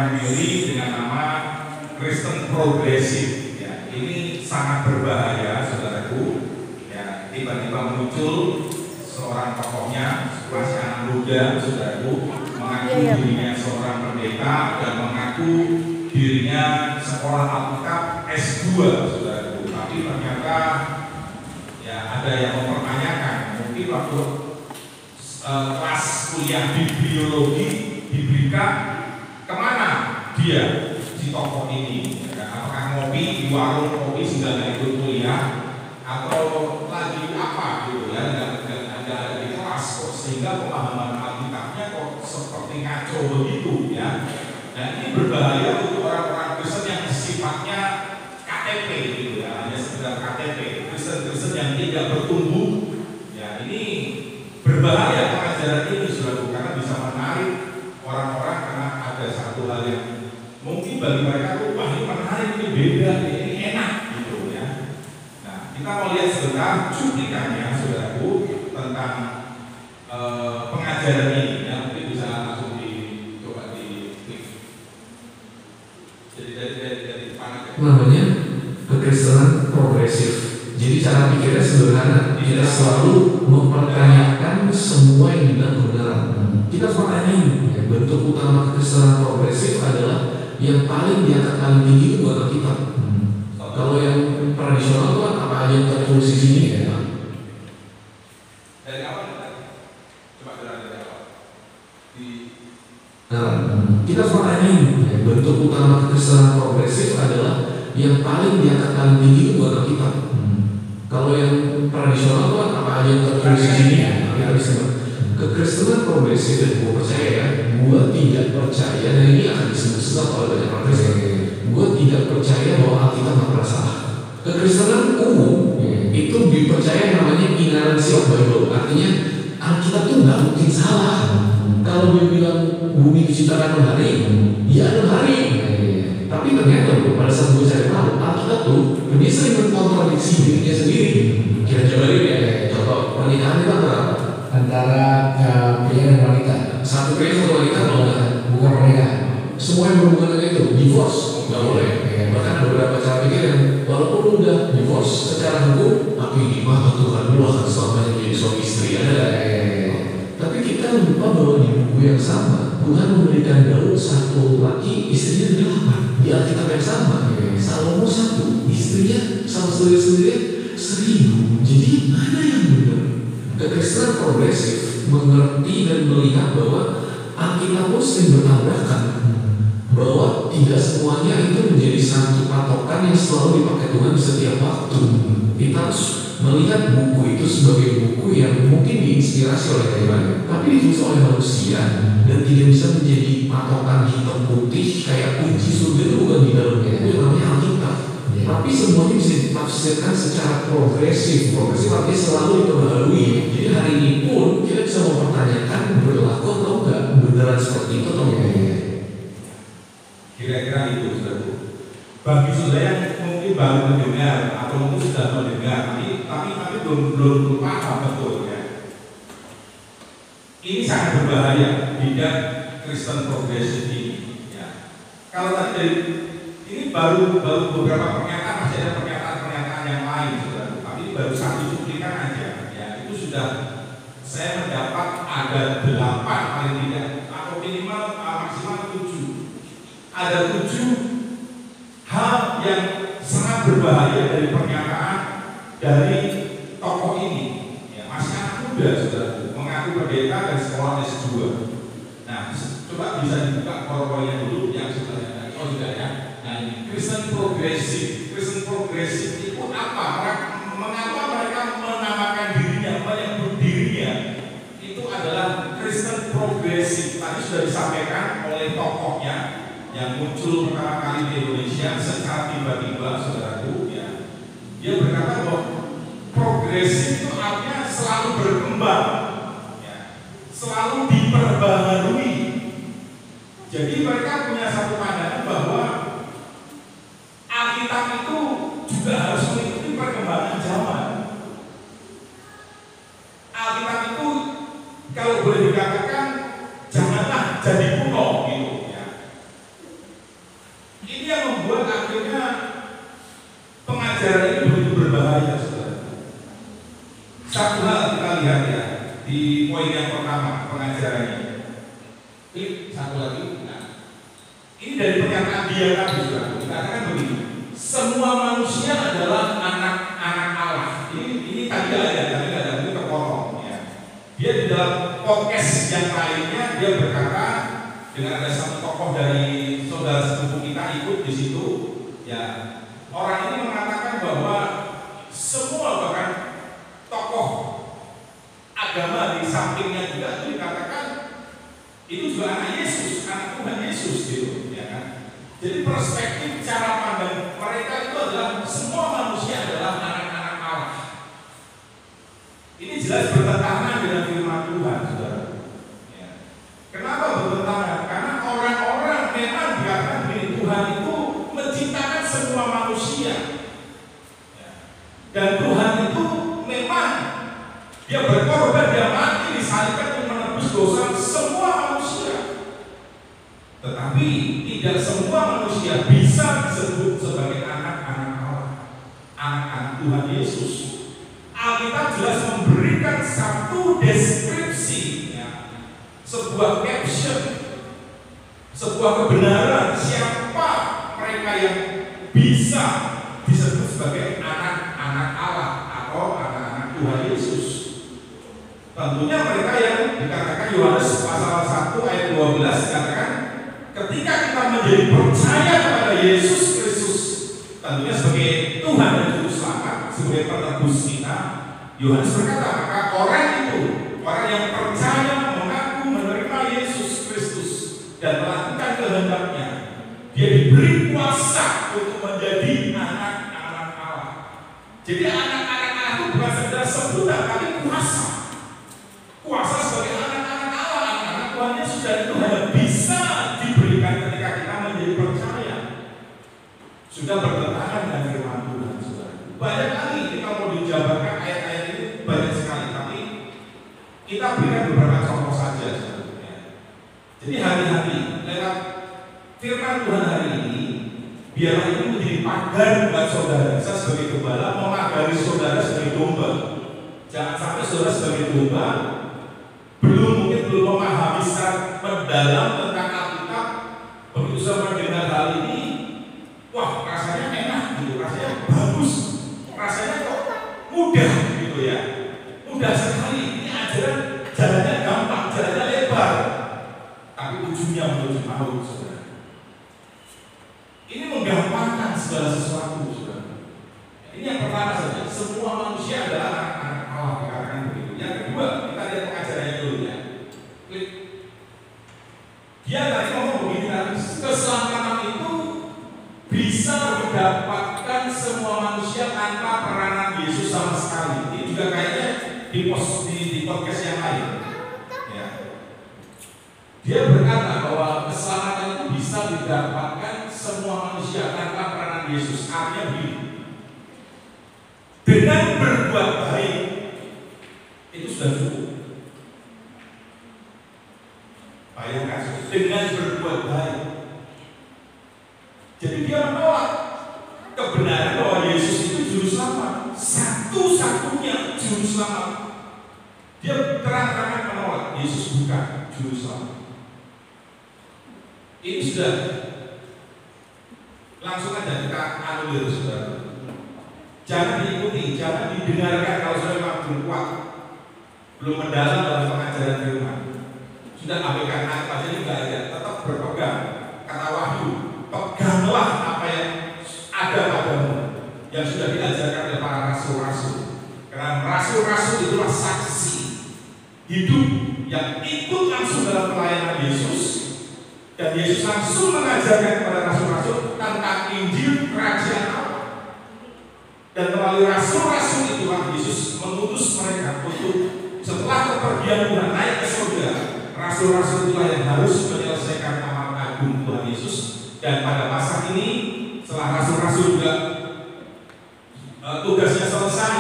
menamakan diri dengan nama Kristen Progresif. Ya, ini sangat berbahaya, saudaraku. Ya, tiba-tiba muncul seorang tokohnya, masih anak muda, saudaraku, mengaku dirinya seorang pendeta dan mengaku dirinya sekolah Alkitab S2, saudaraku. Tapi ternyata ya ada yang mempertanyakan, mungkin waktu kelas kuliah bibliologi biblika kemana dia si tokoh ini? Ya, apakah ngopi di warung kopi sudah nggak ikut kuliah atau lagi apa gitu ya? Nggak ada di kelas kok, sehingga pemahaman Alkitabnya kok seperti ngaco begitu ya. Dan ini berbahaya untuk orang-orang Kristen yang sifatnya KTP gitu ya, hanya sekedar KTP, Kristen-Kristen yang tidak bertumbuh. Ya, ini berbahaya pengajaran ini, saudara, karena bisa menarik orang-orang karena ada satu hal yang mungkin bagi mereka tuh, wah ini menarik, ini beda, ini enak gitu ya. Nah, kita mau lihat sebentar cuplikannya, saudaraku, tentang pengajaran ini. Ya, mungkin bisa langsung dicoba di klik. Jadi dari mana? Namanya kekristenan progresif. Jadi cara pikirnya sederhana, kita selalu mempertanyakan semua yang dibilang kebenaran. Kita pertanyain, ya, bentuk utama kekristenan progresif adalah yang paling diangkat paling tinggi itu bukan Alkitab. Kalau yang tradisional itu kan apa aja yang tertulis di sini ya. Dari awal coba dari awal. Kita pertanyain, ya, bentuk utama kekristenan progresif adalah yang paling diangkat paling tinggi itu bukan Alkitab. Kalau yang tradisional itu apa aja yang tertulis di sini ya, kita bisa. Kekristenan progresif, dan gue percaya ya, gue tidak percaya, dan ini akan disebut-sebut oleh banyak orang Kristen. Gue tidak percaya bahwa Alkitab nggak pernah salah. Kekristenan umum itu dipercaya namanya inerrancy of Bible, artinya Alkitab itu nggak mungkin salah. Kalau dia bilang bumi diciptakan 6 hari, ya 6 hari. Tapi ternyata pada saat gue cari tahu, Alkitab tuh dia sering mengkontradiksi dirinya sendiri. Kita coba lihat ya, contoh pernikahan itu apa? Antara pria dan wanita. Satu pria satu wanita kalau nggak Bukan pernikahan. semua yang berhubungan dengan itu divorce nggak boleh. Bahkan ada beberapa cara pikir yang walaupun udah divorce secara hukum, tapi gimana Tuhan lu akan selamanya menjadi suami istri ada. Tapi kita lupa bahwa di buku yang sama Tuhan memberikan Daud satu laki, istrinya 8. Di Alkitab yang sama, Salomo 1, istrinya sama sendiri 1000. Jadi mana yang benar? Kekristenan progresif mengerti dan melihat bahwa Alkitab pun sering bertabrakan, bahwa tidak semuanya itu menjadi satu patokan yang selalu dipakai Tuhan di setiap waktu. Kita harus melihat buku itu sebagai buku yang mungkin diinspirasi oleh Tuhan, tapi ditulis oleh manusia dan tidak bisa menjadi patokan hitam putih kayak kunci surga itu bukan di dalamnya, itu namanya Alkitab. Tapi semuanya bisa ditafsirkan secara progresif. Progresif artinya selalu diperbaharui. Jadi hari ini pun kita bisa mempertanyakan berlaku atau enggak, beneran seperti itu atau enggak. Kira-kira itu, saudara. Bagi saudara yang mungkin baru mendengar atau mungkin sudah mendengar, tapi belum paham betul ya. Ini sangat berbahaya bidang Kristen progresif ini. Ya. Kalau tadi dari ini baru beberapa pernyataan, masih ada pernyataan yang lain, saudara. Tapi ini baru satu cuplikan aja. Ya, itu sudah saya mendapat ada 8 paling tidak atau minimal maksimal 7. Ada 7 hal yang sangat berbahaya dari pernyataan dari tokoh ini. Ya, masih anak muda, saudara, mengaku pendeta dan sekolah S2. Nah, coba bisa dibuka powerpoint-nya dulu yang sudah. Oh sudah ya. Nah, ini Kristen progresif. Kristen progresif itu apa? Mengapa mereka menamakan dirinya, menyebut dirinya itu adalah Kristen progresif? Tadi sudah disampaikan oleh tokohnya yang muncul pertama kali di Indonesia secara tiba-tiba, saudaraku ya. Dia berkata bahwa progresif itu artinya selalu berkembang, ya, selalu diperbaharui. Jadi mereka punya satu pandangan bahwa Alkitab itu juga harus mengikuti perkembangan zaman. Alkitab itu kalau boleh dikatakan janganlah jadi kuno gitu ya. pengajaran ini begitu berbahaya, saudara. Satu hal kita lihat ya di poin yang pertama pengajarannya. Ini satu lagi. Nah, ini dari pernyataan dia tadi, saudara. Dikatakan begini: semua manusia adalah anak-anak Allah. Ini tadi ada ini terpotong. Ya. Dia di dalam podcast yang lainnya dia berkata, dengan ada satu tokoh dari saudara sepupu kita ikut di situ, ya orang ini mengatakan bahwa semua bahkan tokoh agama di sampingnya juga itu dikatakan itu juga anak Yesus, anak Tuhan Yesus gitu, ya kan? Jadi perspektif cara pandang mereka itu adalah semua manusia adalah anak-anak Allah. Ini jelas bertentangan dengan firman Tuhan, saudara. Ya. Kenapa bertentangan? Karena orang-orang memang dikatakan bahwa Tuhan itu menciptakan semua manusia, ya. Dan Tuhan itu memang dia berkorban, dia mati disalibkan untuk menebus dosa semua manusia. Tetapi tidak semua manusia bisa disebut sebagai anak-anak Allah, anak-anak Tuhan Yesus. Alkitab jelas memberikan satu deskripsi, ya, sebuah caption, sebuah kebenaran siapa mereka yang bisa disebut sebagai anak-anak Allah atau anak-anak Tuhan Yesus. Tentunya mereka yang dikatakan Yohanes pasal 1 ayat 12 dikatakan ketika kita menjadi percaya kepada Yesus Kristus, tentunya sebagai Tuhan dan Juru Selamat, sebagai penebus kita, Yohanes berkata, maka orang itu, orang yang percaya, mengaku, menerima Yesus Kristus dan melakukan kehendaknya, dia diberi kuasa untuk menjadi anak-anak Allah. Jadi anak-anak Allah itu bukan sekedar sebutan, tapi kuasa. Kuasa sebagai anak-anak Allah, anak-anak Tuhan Yesus, dan itu hanya bisa diberikan ketika kita menjadi percaya. Sudah bertentangan dengan firman Tuhan, saudara. Banyak kali kita mau dijabarkan ayat-ayat ini banyak sekali, tapi kita berikan beberapa contoh saja, saudara. Jadi hati-hati lewat firman Tuhan hari ini, biarlah itu menjadi pagar buat saudara. Saya sebagai gembala memagari saudara sebagai domba. Jangan sampai saudara sebagai domba belum memahami secara mendalam tentang Alkitab. Begitu saya mendengar hal ini, wah rasanya enak gitu, rasanya bagus, rasanya kok mudah gitu ya, mudah sekali. Ini ajaran jalannya gampang, jalannya lebar, tapi ujungnya menuju maut, saudara. Ini menggampangkan segala sesuatu, saudara. Ini yang pertama saja. Semua manusia adalah anak-anak Allah, dikatakan begitu. Yang kedua, kita lihat pengajarannya dulu ya. Klik. Dia tadi ngomong begini kan, keselamatan itu bisa didapatkan semua manusia tanpa peranan Yesus sama sekali. Ini juga kayaknya di podcast yang lain. Ya. Dia berkata bahwa keselamatan itu bisa didapatkan semua manusia tanpa peranan Yesus. Artinya begini, dengan berbuat baik itu sudah cukup. Bayangkan, dengan berbuat baik. Jadi dia menolak kebenaran bahwa Yesus itu juru selamat, satu-satunya juru selamat. Dia terang-terangan menolak Yesus bukan juru selamat. Ini sudah langsung aja kita anulir, saudara. Jangan diikuti, jangan didengarkan kalau sudah memang belum kuat, belum mendalam dalam pengajaran firman. Sudah abaikan apa saja juga ada, tetap berpegang kata Wahyu, peganglah apa yang ada padamu yang sudah diajarkan oleh para rasul-rasul. Karena rasul-rasul itulah saksi hidup yang ikut langsung dalam pelayanan Yesus, dan Yesus langsung mengajarkan kepada rasul-rasul tentang Injil Kerajaan Allah. Dan melalui rasul-rasul itulah Yesus mengutus mereka untuk setelah kepergian Tuhan naik ke surga. Rasul-rasul itulah yang harus menyelesaikan amal agung Tuhan Yesus. Dan pada masa ini, setelah rasul-rasul juga tugasnya selesai,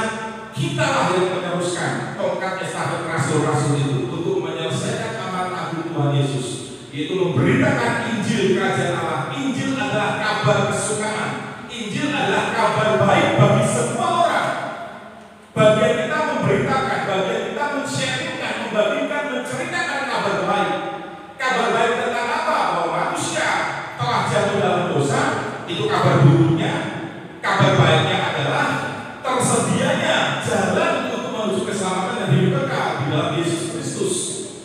kitalah yang meneruskan tongkat estafet rasul-rasul itu untuk menyelesaikan amal agung Tuhan Yesus, yaitu memberitakan Injil Kerajaan Allah. Injil adalah kabar kesukaan, Injil adalah kabar baik bagi semua orang. Bagian kita memberitakan, bagian kita men-sharingkan, membagikan, menceritakan kabar baik. Kabar baik tentang apa? Bahwa manusia telah jatuh dalam dosa, itu kabar buruknya. Kabar baiknya adalah tersedianya jalan untuk menuju keselamatan dan hidup kekal di dalam Yesus Kristus.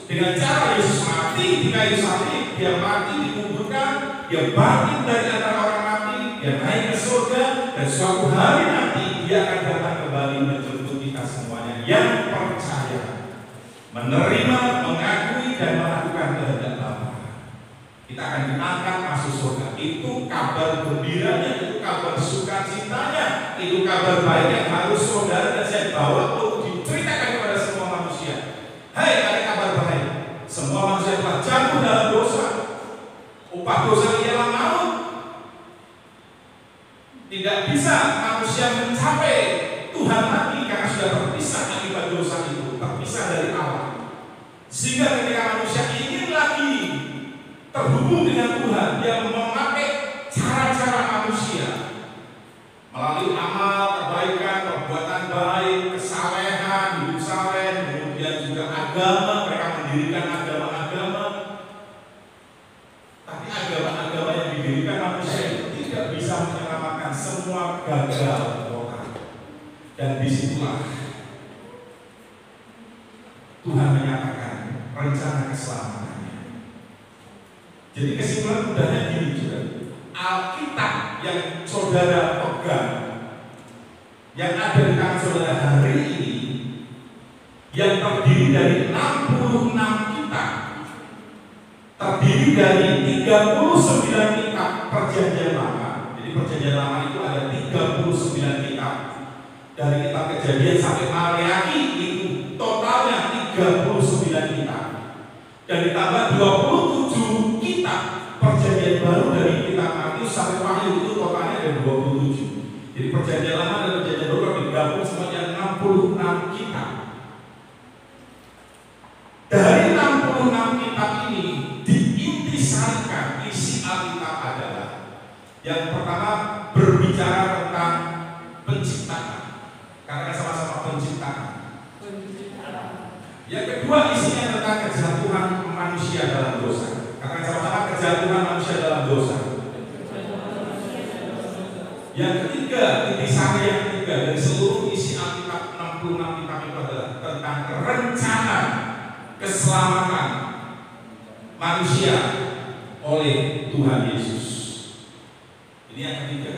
Dengan cara Yesus mati di kayu salib, dia mati dikuburkan, dia bangkit dari antara orang mati, dia naik ke surga, dan suatu hari nanti dia akan datang kembali menjemput kita semuanya yang percaya, menerima, mengakui dan melakukan kehendak Bapa. Kita akan diangkat masuk surga. Itu kabar gembiranya, itu kabar sukacitanya, itu kabar baik yang harus saudara dan saya bawa untuk diceritakan kepada semua manusia. Hai, ada kabar baik. Semua manusia telah jatuh dalam dosa. Upah dosa ialah maut. Tidak bisa manusia mencapai Tuhan lagi karena sudah terpisah akibat dosa itu, terpisah dari Allah. Sehingga ketika manusia ingin lagi terhubung dengan Tuhan, dia memakai cara-cara manusia melalui amal kebaikan, perbuatan baik, kesalehan, hidup saleh, kemudian juga agama. Mereka mendirikan agama-agama, tapi agama-agama yang didirikan manusia itu tidak bisa menyelamatkan, semua gagal total. Dan disitulah Tuhan menyatakan rencana keselamatannya. Jadi kesimpulan mudahnya gini juga, Alkitab yang saudara pegang, yang ada di tangan saudara hari ini, yang terdiri dari 66 kitab, terdiri dari 39 kitab perjanjian lama. Jadi perjanjian lama itu ada 39 kitab. Dari kitab Kejadian sampai Maleakhi itu totalnya 39 kitab. Dan ditambah 27 kitab perjanjian baru dari kitab Matius sampai Wahyu itu totalnya ada 27. Jadi perjanjian lama dan perjanjian baru digabung semuanya 66 kitab. Dari 66 kitab ini diintisarikan isi Alkitab adalah yang pertama berbicara tentang penciptaan. Karena sama-sama penciptaan. Yang kedua isinya tentang kejatuhan manusia dalam dosa. Karena sama-sama kejatuhan manusia dalam dosa. Yang ketiga, intisari yang ketiga dari seluruh isi Alkitab 66 kitab itu adalah tentang rencana keselamatan manusia oleh Tuhan Yesus. Ini yang ketiga.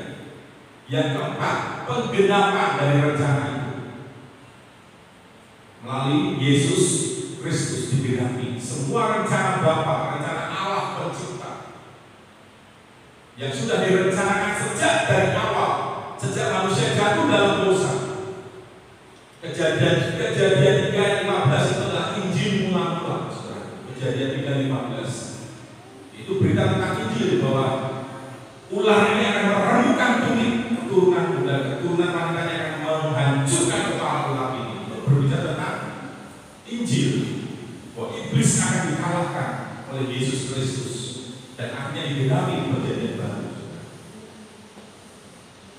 Yang keempat, penggenapan dari rencana itu melalui Yesus Kristus digenapi. Semua rencana Bapa, rencana Allah pencipta yang sudah direncanakan sejak dari awal, sejak manusia jatuh dalam dosa. Kejadian 3:15 itu adalah Injil mula-mula. Kejadian 3:15 itu berita tentang Injil bahwa ular ini akan meremukkan keturunan muda, keturunan wanitanya akan menghancurkan kepala ular ini. Itu berbicara tentang Injil, bahwa iblis akan dikalahkan oleh Yesus Kristus dan akhirnya digenapi di perjanjian baru.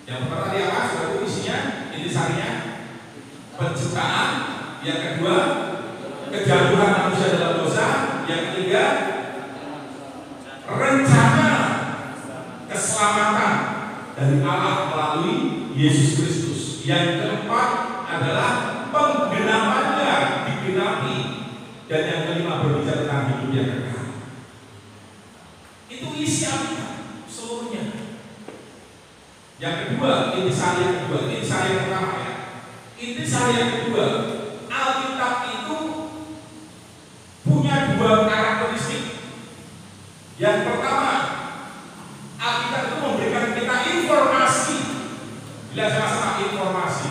Yang pertama tadi apa? Sudah isinya, intisarinya penciptaan. Yang kedua, kejatuhan manusia dalam dosa. Yang ketiga, rencana keselamatan dari Allah melalui Yesus Kristus. Yang keempat adalah penggenapannya digenapi. Dan yang kelima berbicara tentang hidup yang kekal. Itu isi Alkitab seluruhnya. Yang kedua, intisari yang kedua, intisari yang pertama ya. Intisari yang kedua, Alkitab itu punya dua karakteristik. Yang pertama, Alkitab itu memberikan kita informasi. Bila sama-sama informasi.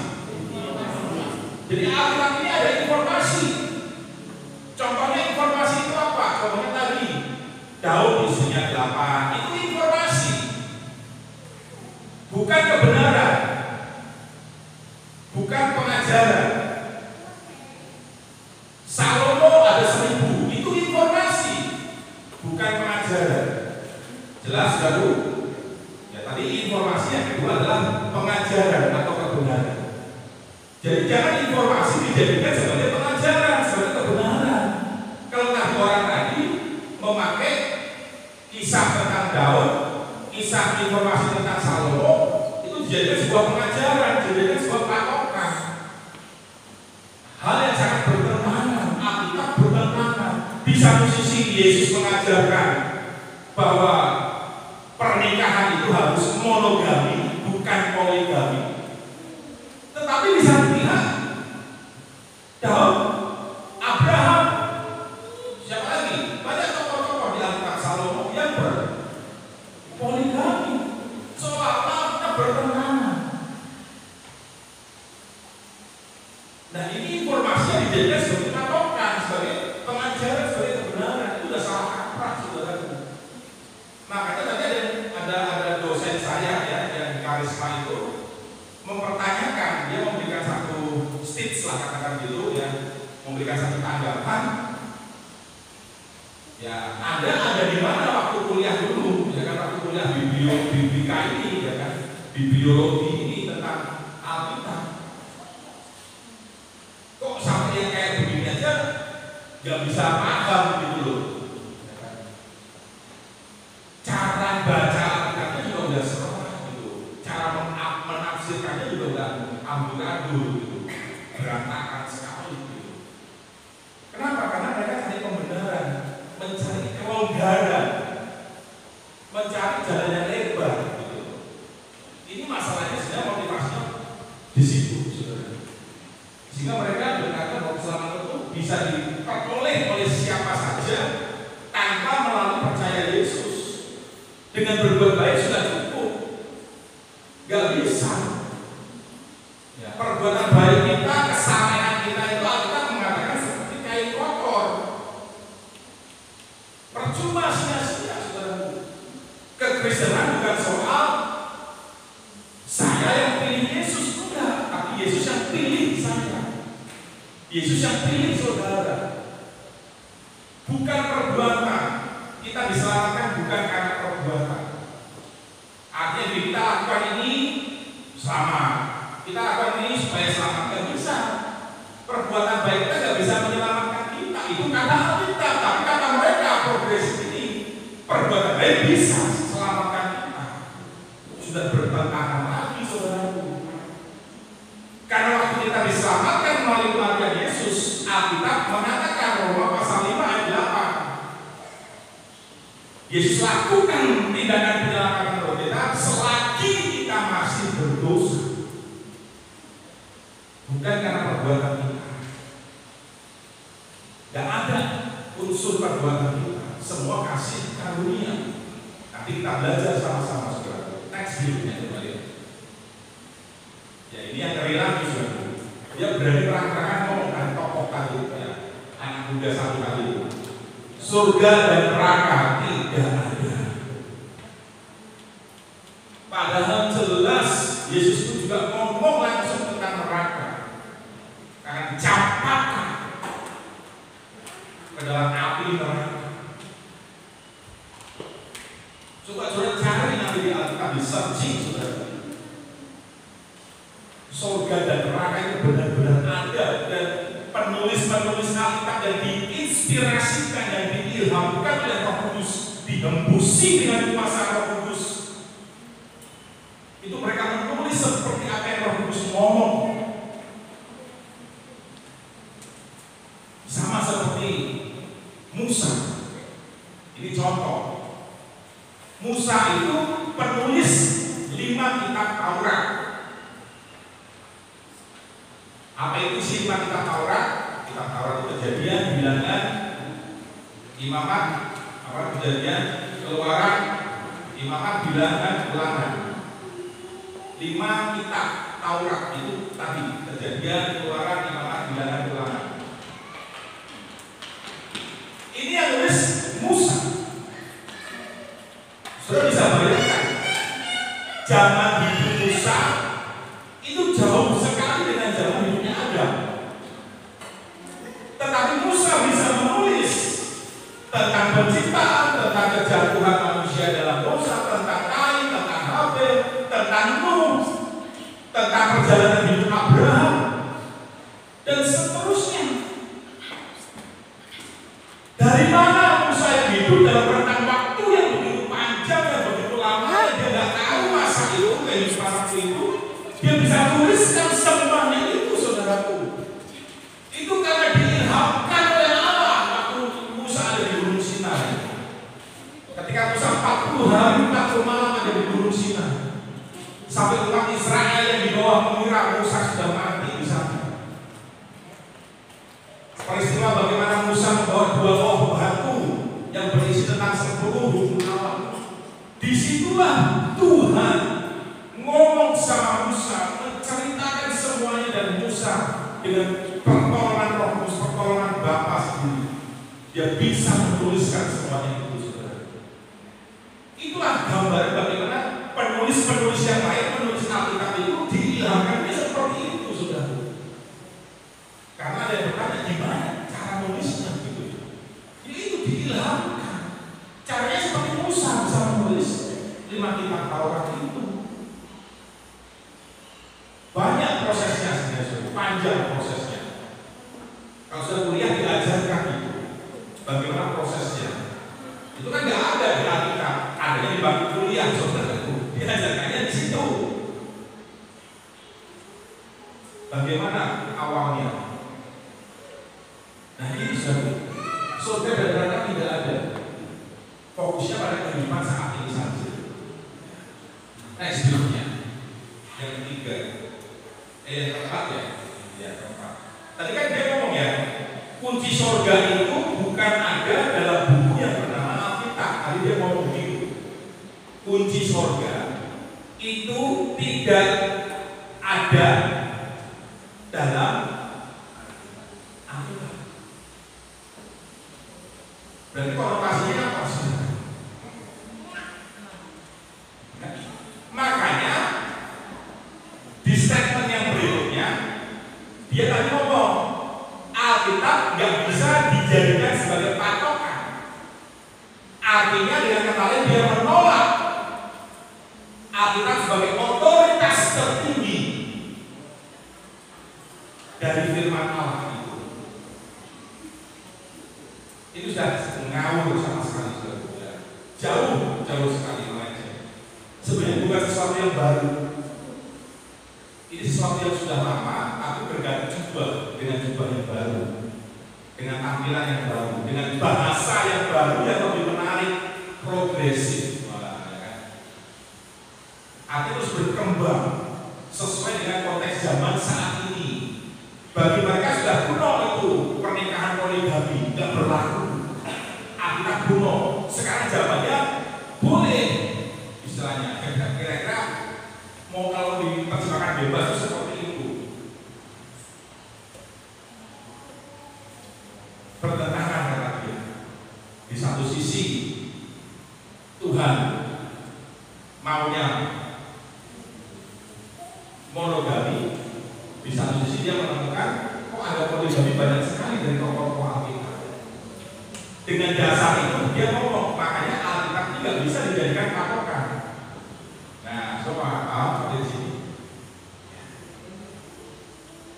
Jadi Alkitab ini ada informasi. Contohnya informasi itu apa? Contohnya tadi Daud isinya 8. Itu informasi, bukan kebenaran, bukan pengajaran. Salomo ada 1000. Itu informasi, bukan pengajaran. Jelas gak Bu? Ya tadi Tapi informasi yang kedua adalah pengajaran atau kebenaran. Jadi jangan informasi dijadikan sebagai pengajaran, sebagai kebenaran. Kalau tadi orang tadi memakai kisah tentang Daud, kisah informasi tentang Salomo, itu dijadikan sebuah pengajaran, dijadikan sebuah patokan. Hal yang sangat bertentangan, Alkitab bertentangan. Di satu sisi Yesus mengajarkan bahwa pernikahan itu harus monogami, bukan poligami. Tetapi di satu pihak, Daud, Abraham, siapa lagi? Banyak tokoh-tokoh di Alkitab, Salomo yang berpoligami. Seolah-olah kita bertentangan. Nah, ini informasi yang dijadikan sebagai patokan, sebagai pengajaran, sebagai kebenaran. Itu sudah salah kaprah, saudara. Makanya tadi ada dosen saya ya, yang karisma itu mempertanyakan, dia memberikan satu stage lah, katakan gitu ya, memberikan satu tanggapan. Ya, ada di mana waktu kuliah dulu, ya kan, waktu kuliah biblika ini, ya kan, bibliologi ini tentang Alkitab. Kok sampai yang kayak begini aja nggak bisa paham gitu loh. Cara baca Alkitabnya juga udah salah gitu. Cara menafsirkannya juga udah amburadul gitu. Berantakan sekali gitu. Kenapa? Karena mereka cari pembenaran, mencari kelonggaran, mencari jalan yang lebar gitu. Ini masalahnya sebenarnya motivasinya di situ, saudara. Sehingga mereka berkata bahwa keselamatan itu bisa diperoleh oleh siapa saja tanpa melalui percaya Yesus. Dengan berbuat baik sudah cukup. Gak bisa. Ya, perbuatan baik kita, kesalehan kita itu Alkitab mengatakan seperti kain kotor. Percuma sia-sia, saudara. Kekristenan bukan soal saya yang pilih Yesus, enggak, tapi Yesus yang pilih saya. Yesus yang pilih saudara. Bukan perbuatan. Kita diselamatkan bukan karena perbuatan. Artinya kita lakukan ini selamat. Kita lakukan ini supaya selamat. Gak bisa. Perbuatan baik kita gak bisa menyelamatkan kita. Itu kata Alkitab. Tapi kata mereka progresif ini, perbuatan baik bisa selamatkan kita. Sudah bertentangan lagi, saudaraku. Karena waktu kita diselamatkan melalui kematian Yesus, Alkitab mengatakan Roma pasal 5 ayat 8. Yesus lakukan tindakan penyelamatan bagi kita selagi kita masih berdosa. Bukan karena perbuatan kita. Tidak ada unsur perbuatan kita. Semua kasih karunia. Nanti kita belajar sama-sama, saudara. Teks berikutnya kembali. Ya, ini yang keren lagi, saudara. Dia berani terang-terangan ngomong kan tokoh tadi ya, anak muda satu kali. Surga dan neraka tidak ada. Padahal jelas Yesus itu juga ngomong langsung tentang neraka. Karena dicampakkan ke dalam api neraka. Coba cari nanti di Alkitab, di searching, saudara. Surga dan neraka itu benar-benar ada, dan penulis-penulis Alkitab yang diinspirasikan, yang diilhamkan oleh Roh Kudus, dihembusi dengan kuasa Roh Kudus. Itu mereka menulis seperti apa yang Roh Kudus ngomong. Sama seperti Musa. Ini contoh. Musa itu penulis 5 kitab Taurat. Apa itu sih 5 kitab Taurat? Kitab Taurat itu Kejadian, Bilangan, Imamat, Kejadian, Keluaran, Imamat, Bilangan, Ulangan. 5 kitab Taurat itu tadi Kejadian, Keluaran, Imamat, Bilangan, Ulangan. Ini yang nulis Musa. Sudah bisa bayangkan zaman hidup Musa itu jauh sekali dengan zaman hidupnya Adam. Tetapi Musa bisa menulis tentang penciptaan, tentang kejatuhan manusia dalam dosa, tentang Kain, tentang Habel, perjalanan hidup Abraham, dan seterusnya. Dari mana Musa hidup dalam rentang waktu yang begitu panjang dan begitu lama, dia nggak tahu masa itu, kehidupan waktu itu, dia bisa tuliskan semuanya itu, saudaraku. Itu karena diilhamkan oleh Allah waktu Musa ada di Gunung Sinai. Ketika Musa 40 hari 40 malam ada di Gunung Sinai, sampai umat Israel yang di bawah mengira Musa sudah mati di sana. Peristiwa bagaimana Musa membawa 2 loh batu yang berisi tentang 10 hukum Allah. Disitulah Tuhan ngomong sama Musa, menceritakan semuanya, dan Musa dengan pertolongan Roh Kudus, pertolongan Bapa sendiri, dia bisa menuliskan semuanya itu, saudara. Itulah gambar bagaimana penulis-penulis yang lain menulis Alkitab itu diilhamkannya seperti itu, saudara. Karena ada yang bertanya gimana cara nulisnya gitu. Ya itu diilhamkan. Caranya seperti Musa bisa menulis 5 kitab Taurat itu. Banyak prosesnya sebenarnya, panjang prosesnya. Kalau sudah kuliah diajarkan itu, bagaimana prosesnya. Itu kan nggak ada di Alkitab, adanya di bangku kuliah, saudaraku. Diajarkannya di situ. Bagaimana awalnya? Nah ini surga dan neraka tidak ada. Fokusnya pada kehidupan saat ini saja. Next berikutnya, yang ketiga, yang keempat ya, yang keempat. Tadi kan dia ngomong ya, kunci surga itu bukan ada dalam buku yang bernama Alkitab. Tadi dia ngomong begitu. Kunci surga itu tidak ada dalam Alkitab. Berarti konotasinya apa sih? Makanya di statement yang berikutnya dia tadi ngomong Alkitab nggak bisa dijadikan sebagai patokan. Artinya dengan kata lain dia menolak Alkitab sebagai otoritas tertinggi dari firman Allah itu. Itu sudah ngawur sama sekali, sudah jauh sekali melenceng. Sebenarnya bukan sesuatu yang baru. Ini sesuatu yang sudah lama, tapi berganti jubah dengan jubah yang baru, dengan tampilan yang baru, dengan bahasa yang baru yang lebih menarik, progresif. Artinya terus berkembang sesuai dengan konteks zaman saat ini. Bagi mereka sudah kuno itu pernikahan poligami, tidak berlaku. Alkitab kuno. Sekarang zamannya boleh, istilahnya kira-kira mau kalau diterjemahkan bebas itu seperti itu. Bertentangan kata dia. Di satu sisi Tuhan maunya monogami, di satu sisi dia menemukan kok ada poligami banyak sekali dari tokoh-tokoh Alkitab. Dengan dasar itu dia ngomong, makanya Alkitab tidak bisa dijadikan patokan. Nah, coba di sini.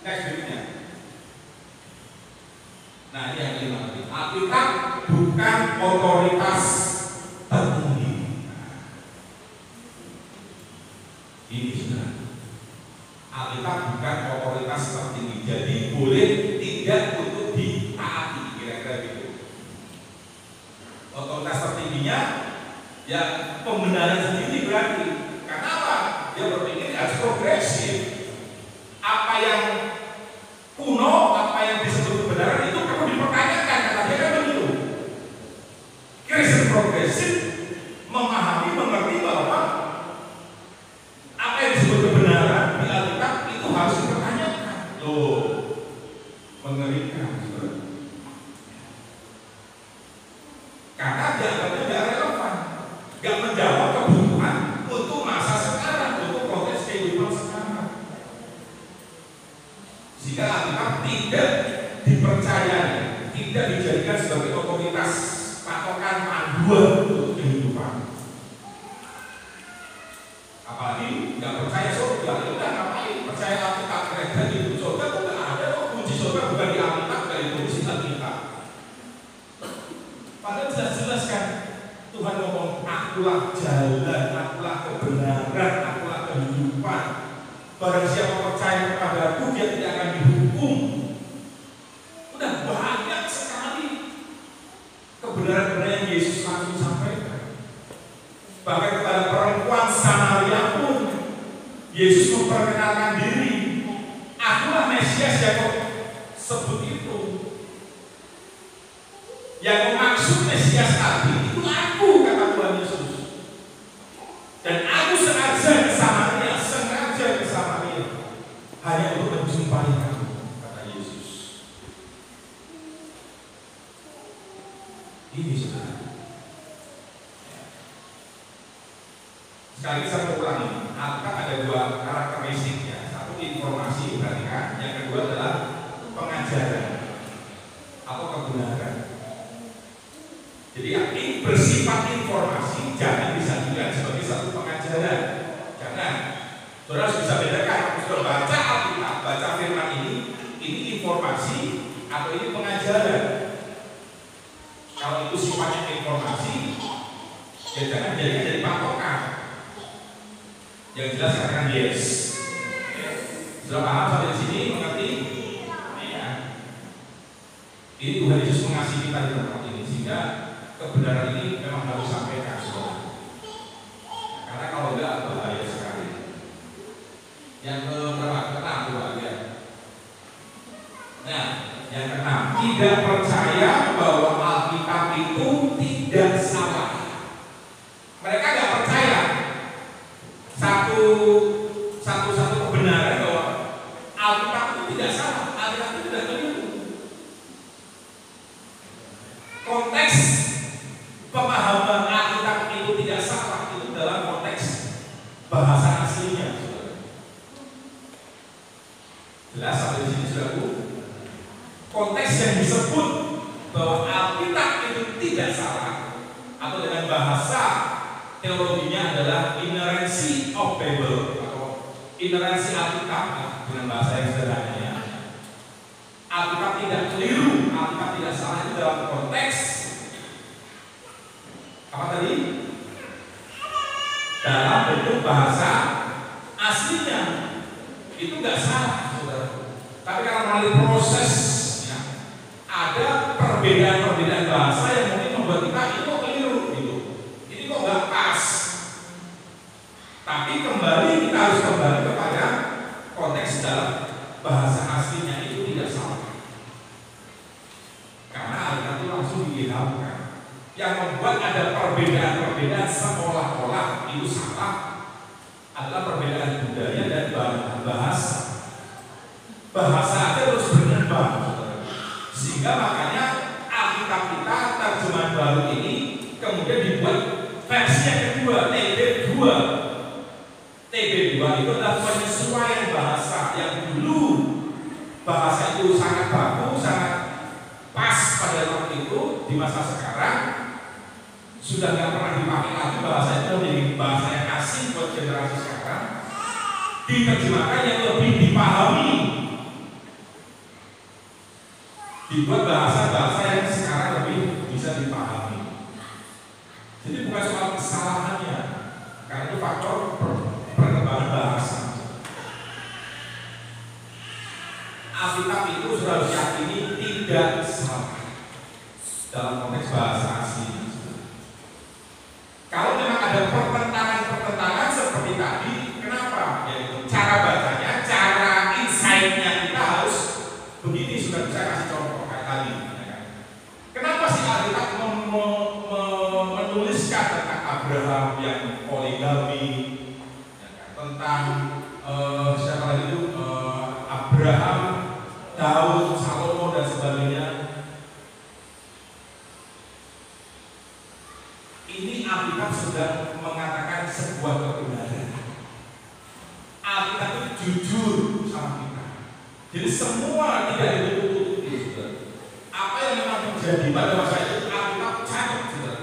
Next berikutnya. Nah, ini yang kelima. Alkitab bukan otoritas tertinggi. Ini sudah. Alkitab bukan otoritas tertinggi, jadi boleh tidak untuk ditaati, kira-kira gitu. Otoritas tertingginya ya pembenaran sendiri berarti. Karena apa? Dia berpikir harus progresif. Apa yang kuno, apa yang disebut kebenaran itu perlu dipertanyakan. Kata dia kan begitu. Kristen progresif memahami, mengerti bahwa apa yang disebut kebenaran di Alkitab itu harus dipertanyakan. Loh, mengerikan. Karena dianggapnya tidak relevan, tidak menjawab kebutuhan untuk masa sekarang, untuk konteks kehidupan sekarang. Sehingga Alkitab tidak dipercayai, tidak dijadikan sebagai otoritas patokan panduan untuk kehidupan. Apalagi nggak percaya surga, ya udah ngapain percaya akulah jalan, akulah kebenaran, akulah kehidupan. Barang siapa percaya kepadaku, dia tidak akan dihukum. Udah banyak sekali kebenaran-kebenaran yang Yesus langsung sampaikan. Bahkan kepada perempuan Samaria pun Yesus memperkenalkan diri. Akulah Mesias yang kau sebut itu. Yang maksud Mesias tadi itu aku, kata Tuhan Yesus. Dan aku sengaja ke Samaria, hanya untuk menjumpai kamu, kata Yesus. Ini saudara. Sekali saya ulangi, Alkitab ada dua karakteristik ya. Satu informasi, perhatikan. Yang kedua adalah pengajaran atau kebenaran. Jadi yang ini bersifat informasi, jangan disajikan sebagai satu pengajaran. Jangan. Saudara harus bisa bedakan. Kalau baca Alkitab, baca firman ini informasi atau ini pengajaran. Kalau itu sifatnya informasi, ya jangan jadi patokan. Yang jelas katakan yes. Sudah paham sampai di sini, mengerti? Ya. Ini Tuhan Yesus mengasihi kita di tempat ini, sehingga kebenaran ini memang harus sampaikan, saudara. Karena kalau enggak bahaya sekali. Yang keenam ya. Nah, yang keenam, tidak percaya bahwa Alkitab itu tidak salah. Mereka nggak percaya satu kebenaran bahwa Alkitab itu tidak salah, Alkitab itu tidak keliru. Konteks pemahaman Alkitab itu tidak salah itu dalam konteks bahasa aslinya. Jelas sampai di sini saudaraku. Konteks yang disebut bahwa Alkitab itu tidak salah atau dengan bahasa teologinya adalah inerrancy of Bible atau inerrancy Alkitab dengan bahasa yang sederhananya. Alkitab tidak keliru, Alkitab tidak salah itu dalam konteks apa tadi? Dalam bentuk bahasa aslinya itu nggak salah, saudara. Tapi karena melalui proses ya, ada perbedaan bahasa yang mungkin membuat kita ini kok keliru gitu. Ini kok nggak pas. Tapi kembali kita harus kembali kepada konteks dalam bahasa aslinya itu tidak salah. Karena Alkitab itu langsung diilhamkan. Yang membuat ada perbedaan seolah-olah itu salah adalah perbedaan budaya dan bahasa. Bahasa aja terus berkembang, sehingga makanya Alkitab kita terjemahan baru ini kemudian dibuat versi yang kedua, TB2. TB2 itu adalah penyesuaian bahasa yang dulu bahasa itu sangat baku, sangat pas pada waktu itu. Di masa sekarang sudah nggak pernah dipakai lagi, bahasa itu menjadi bahasa yang asing buat generasi sekarang. Diterjemahkan yang lebih dipahami, dibuat bahasa-bahasa yang sekarang lebih bisa dipahami. Jadi bukan soal kesalahannya, karena itu faktor perkembangan bahasa. Alkitab itu sudah harus yakini tidak salah dalam konteks bahasa asli. Kalau memang ada pertentangan seperti tadi, kenapa? Yaitu cara bacanya, cara insight-nya kita harus begini. Sudah bisa kasih contoh kayak tadi ya kan? Kenapa sih Alkitab menuliskan tentang Abraham yang poligami ya kan? Tentang siapa lagi itu Abraham, Daud, Salomo dan sebagainya. Ini Alkitab sudah mengatakan sebuah kebenaran. Alkitab itu jujur sama kita. Jadi semua tidak ditutup-tutupi. Apa yang memang terjadi pada masa itu Alkitab catat sudah.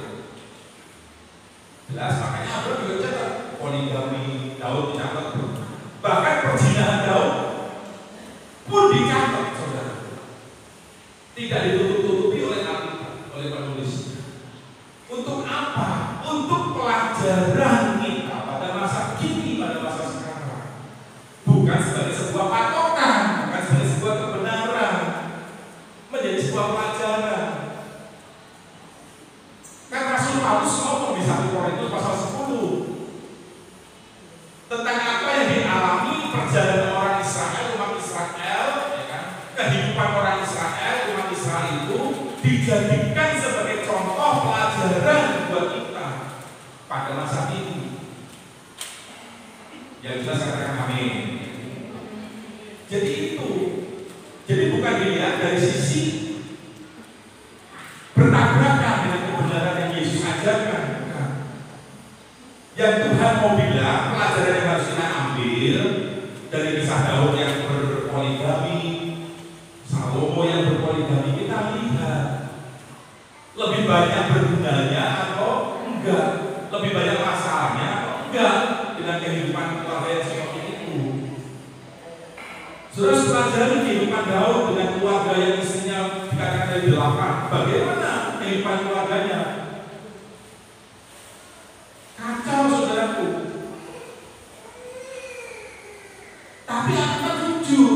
Jelas, makanya Abraham juga catat poligami, Daud dicatat. Bahkan perzinahan Daud pun dicatat, saudara. Tidak ditutup-tutupi oleh Alkitab, oleh penulis. Untuk apa? Untuk pelajaran Yang jelas katakan amin. Jadi itu. Jadi bukan dilihat dari sisi bertabrakan dengan kebenaran yang Yesus ajarkan. Yang Tuhan mau bilang, pelajaran yang harus kita ambil dari kisah Daud yang berpoligami, Salomo yang berpoligami, kita lihat lebih banyak bergunanya atau enggak, lebih banyak masalahnya atau enggak dengan kehidupan keluarga yang seperti itu. Saudara pelajari kehidupan Daud dengan keluarga yang istrinya dikatakan dari 8. Bagaimana kehidupan keluarganya? Kacau, saudaraku. Tapi Anda jujur.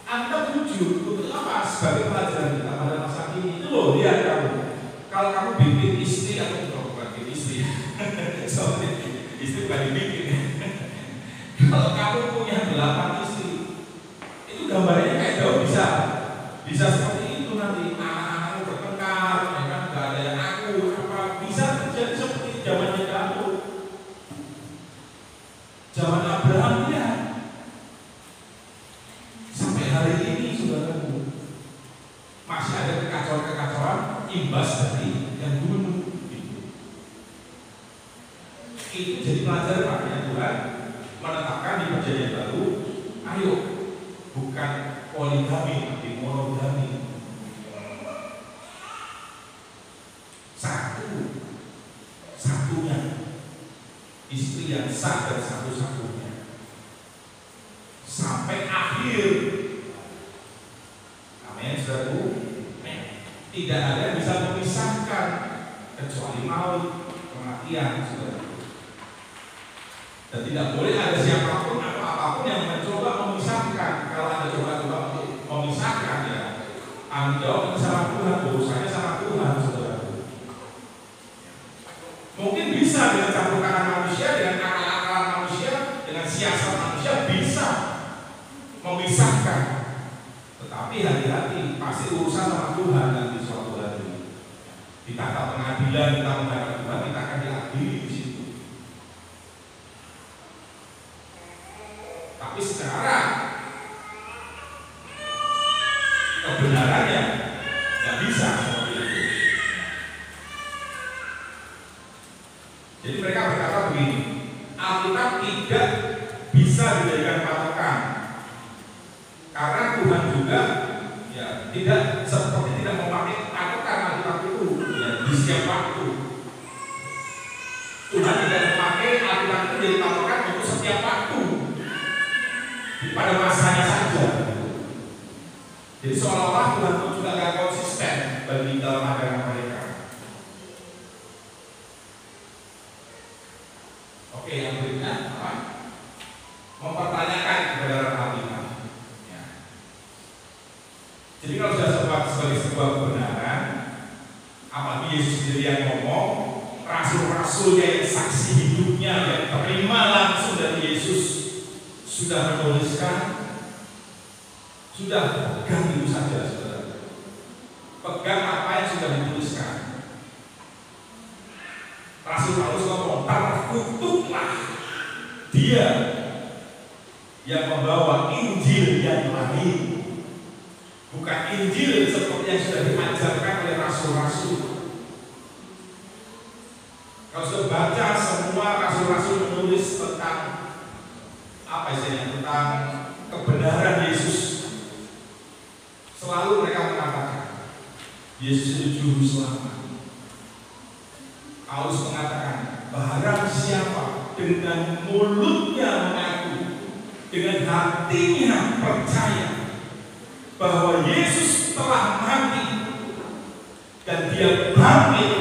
Anda jujur. Untuk apa? Sebagai pelajaran kita pada masa ini. Itu loh, lihat kamu. Kalau kamu bikin istri atau bukan bikin istri. Soalnya istri bukan dibikin. Kalau kamu punya 8 istri, itu gambarnya kayak Daud bisa seperti itu nanti. Anak-anakmu bertengkar, mereka nggak ada yang aku. Bisa terjadi seperti zamannya Daud, zaman Abraham ya. Sampai hari ini saudaraku masih ada kekacauan-kekacauan imbas dari yang dulu. Itu jadi pelajaran makanya Tuhan menetapkan di Perjanjian Baru, ayo bukan poligami tapi monogami. Satunya istri yang sah dan satu-satunya sampai akhir. Amin, saudaraku. Tidak ada yang bisa memisahkan kecuali maut, kematian, saudaraku. Dan tidak boleh ada siapapun atau apapun yang mencoba memisahkan. Kalau Anda coba-coba memisahkan, ya Anda jawab sama Tuhan, urusannya sama Tuhan, saudara. Mungkin bisa dengan campur tangan manusia, dengan akal-akalan manusia, dengan siasat manusia bisa memisahkan. Tetapi hati-hati, pasti urusan sama Tuhan nanti suatu hari. Di tahta pengadilan kita menghadap Tuhan, kita akan diadili di situ. Tapi sekarang kebenarannya nggak bisa seperti itu. Jadi mereka berkata begini, Alkitab tidak bisa dijadikan patokan karena Tuhan juga ya tidak seperti tidak memakai patokan Alkitab itu ya, di setiap waktu. Tuhan tidak memakai Alkitab itu jadi patokan untuk setiap waktu, pada masanya saja. Jadi seolah-olah Tuhan itu juga agak konsisten bagi dalam ajaran mereka. Oke, yang berikutnya apa? Mempertanyakan kebenaran Alkitab. Ya. Jadi kalau sudah sebagai sebuah kebenaran, apalagi Yesus sendiri yang ngomong, rasul-rasulnya yang saksi hidupnya yang terima langsung dari Yesus sudah menuliskan, sudah pegang itu saja, saudara. Pegang apa yang sudah dituliskan. Rasul Paulus ngomong, terkutuklah dia yang membawa Injil yang lain, bukan Injil seperti yang sudah diajarkan oleh rasul-rasul. Kalau sudah baca semua rasul-rasul menulis tentang apa istilahnya, tentang kebenaran Yesus, selalu mereka mengatakan Yesus itu juru selamat. Paulus mengatakan, barang siapa dengan mulutnya mengaku, dengan hatinya percaya bahwa Yesus telah mati dan dia bangkit,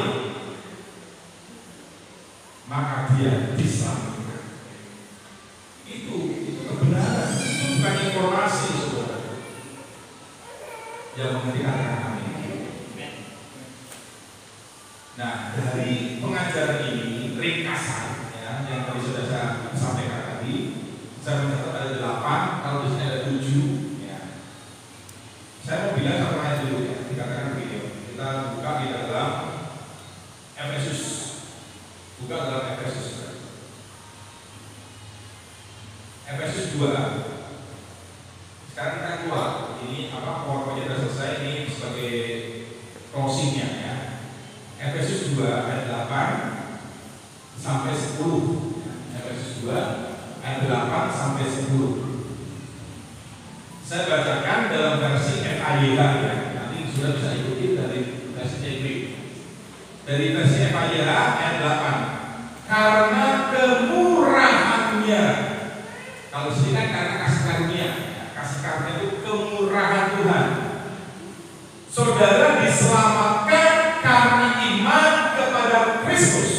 maka dia diselamatkan. Itu kebenaran, itu bukan informasi, saudara. Yang mengerti katakan amin. Nah, dari pengajaran ini ringkasan ya, yang tadi sudah saya sampaikan tadi, saya mencatat ada 8, kalau di sini ada 7 ya. Saya mau bilang satu ayat dulu ya, dikatakan begini. Kita buka di dalam Efesus. Buka dalam Efesus. 2. Sekarang kita keluar. Ini PowerPoint sudah selesai. Ini sebagai closingnya ya. Efesus 2 ayat 8 sampai 10. Efesus 2 ayat 8 sampai 10. Saya bacakan dalam versi FAYH ya. Nanti sudah bisa ikuti dari versi CB. Dari versi FAYH ayat 8. Karena kemurahannya, kalau sini kan karena kasih karunia. Kasih karunia itu kemurahan Tuhan. Saudara diselamatkan karena iman kepada Kristus.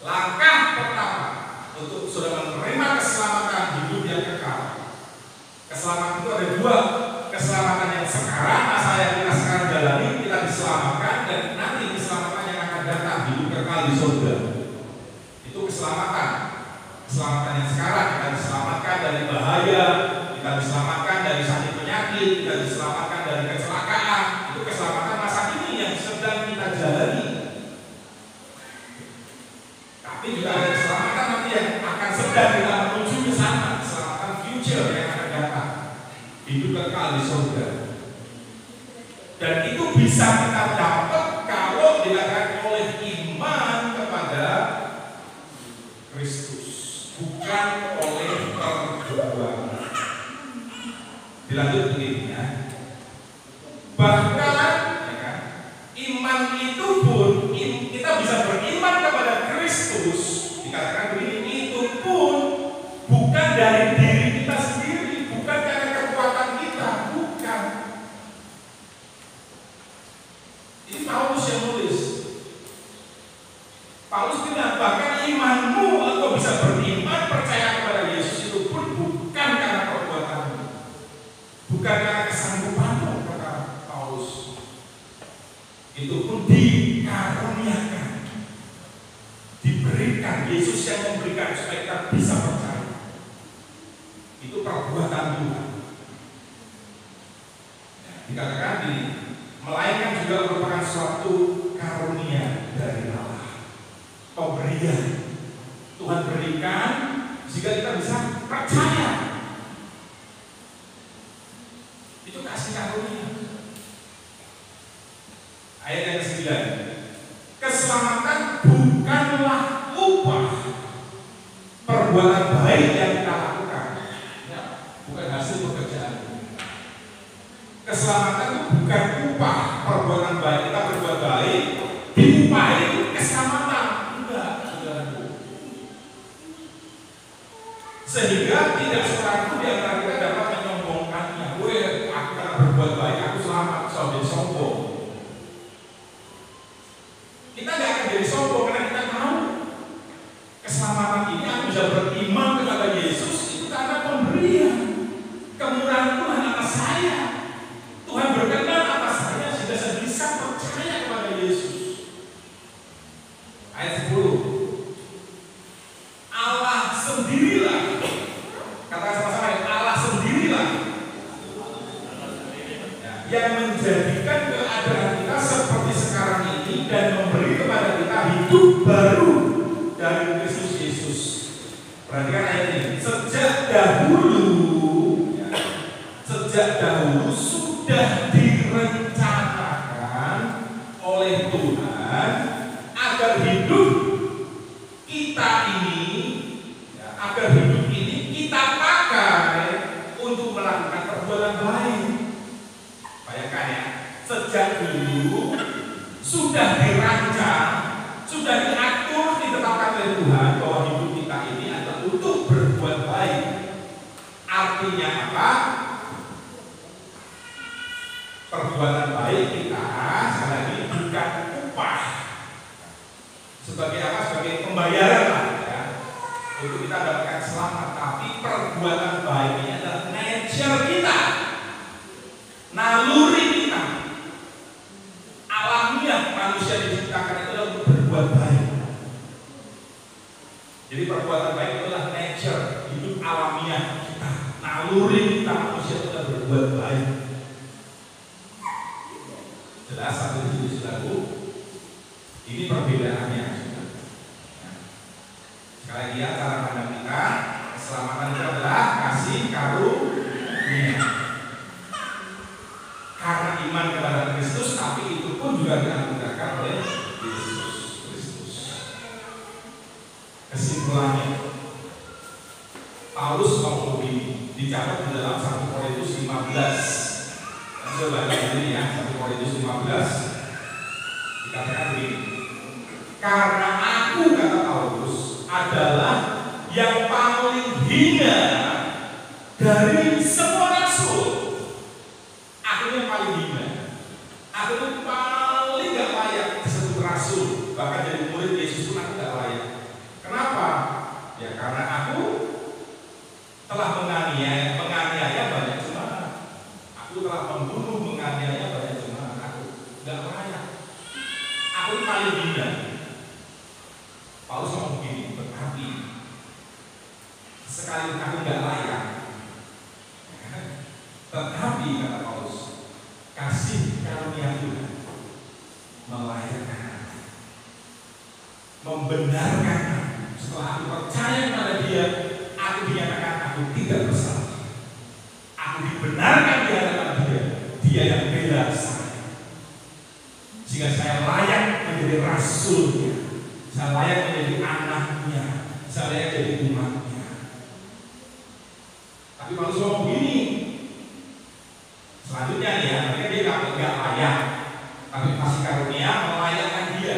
Langkah pertama untuk saudara menerima keselamatan hidup yang kekal. Keselamatan itu ada 2. Keselamatan yang sekarang, masa yang kita sekarang jalani, kita diselamatkan, dan nanti keselamatan yang akan datang hidup kekal di surga. Itu keselamatan. Keselamatan yang sekarang, kita diselamatkan dari bahaya, kita diselamatkan dari sakit penyakit, kita diselamatkan dari kecelakaan. Itu keselamatan masa ini yang sedang kita jalani. Tapi juga ada keselamatan nanti yang akan sedang kita menuju ke sana, keselamatan future yang akan datang, hidup kekal di surga. Dan itu bisa kita dapat kalau dikatakan oleh iman kepada Kristus, bukan oleh perbuatan. Dilanjut begini ya. Bahkan ya kan, iman itu pun kita bisa beriman kepada Kristus. Dikatakan begini, itu pun bukan dari diri kita sendiri, bukan karena kekuatan kita, bukan. Ini Paulus yang nulis. Paulus bilang bahkan imanmu atau bisa beriman percaya kepada Yesus itu pun bukan karena perbuatanmu, bukan karena kesanggupanmu, kata Paulus. Itu pun dikaruniakan, diberikan. Yesus yang memberikan supaya kita bisa percaya. Itu perbuatan Tuhan. Dikatakan ini, melainkan juga merupakan suatu karunia dari Allah, pemberian. Tuhan berikan sehingga kita bisa percaya. Itu kasih karunia. Ayat yang ke-9. Keselamatan bukanlah upah perbuatan baik yang kita lakukan, ya, bukan hasil pekerjaan. Keselamatan itu bukan upah perbuatan baik. Kita berbuat baik, diupahi keselamatan. Enggak, saudaraku. Sehingga tidak seorang pun di antara kita dapat menyombongkannya. Weh, aku karena berbuat baik, aku selamat, sombong sombong. Kita nggak akan jadi sombong karena kita tahu keselamatan ini aku bisa beriman kepada Yesus itu karena pemberian kemurahan Tuhan atas saya. Tuhan berkenan atas saya sehingga saya bisa percaya kepada Yesus. Ayat 10. Allah sendirilah, katakan sama-sama, Allah sendirilah yang menjadikan keadaan kita seperti sekarang ini dan memberi kepada kita hidup baru dari Kristus Yesus. Perhatikan ayat ini. Sejak dahulu sudah direncanakan oleh Tuhan agar hidup kita ini, agar hidup ini kita pakai untuk melakukan perbuatan baik. Bayangkan ya, sejak dulu sudah dirancang, sudah diatur, ditetapkan oleh Tuhan bahwa hidup kita ini adalah untuk berbuat baik. Artinya apa? Perbuatan baik kita sekali lagi bukan upah. Sebagai apa? Sebagai pembayaran lah ya, untuk kita dapatkan selamat. Tapi perbuatan baik ini adalah nature kita, naluri kita, alamiah manusia diciptakan itu adalah untuk berbuat baik. Jadi perbuatan baik adalah nature, hidup alamiah kita, naluri kita manusia itu adalah berbuat baik. Jelas satu itu saudaraku. Ini perbedaannya. Sekali lagi ya, cara pandang kita keselamatan itu adalah karunia. Karena iman kepada Kristus, tapi itu pun juga dianugerahkan oleh Yesus Kristus. Kesimpulannya, Paulus ngomong begini, dicatat di dalam 1 Korintus 15. Coba lihat ini ya, 1 Korintus 15. Dikatakan begini, karena aku, kata Paulus, adalah yang paling hina dari semua rasul. Aku yang paling hina. Aku yang paling gak layak disebut rasul. Bahkan jadi murid Yesus pun aku gak layak. Kenapa? Ya karena aku telah menganiaya banyak jemaat. Aku telah membunuh, menganiaya banyak jemaat. Aku gak layak. Aku yang paling hina. Paulus ngomong begini, tetapi sekalipun aku gak layak, tetapi kata Paulus, kasih karunia Tuhan melayakkan aku, membenarkan aku. Setelah aku percaya kepada Dia, aku dinyatakan aku tidak bersalah. Aku dibenarkan di hadapan Dia. Dia yang bela saya, sehingga saya layak menjadi rasulnya. Saya layak menjadi anaknya. Saya layak jadi umatnya. Tapi Paulus ngomong begini. Selanjutnya nih ya, mereka dia nggak layak, tapi kasih karunia melayakkan dia.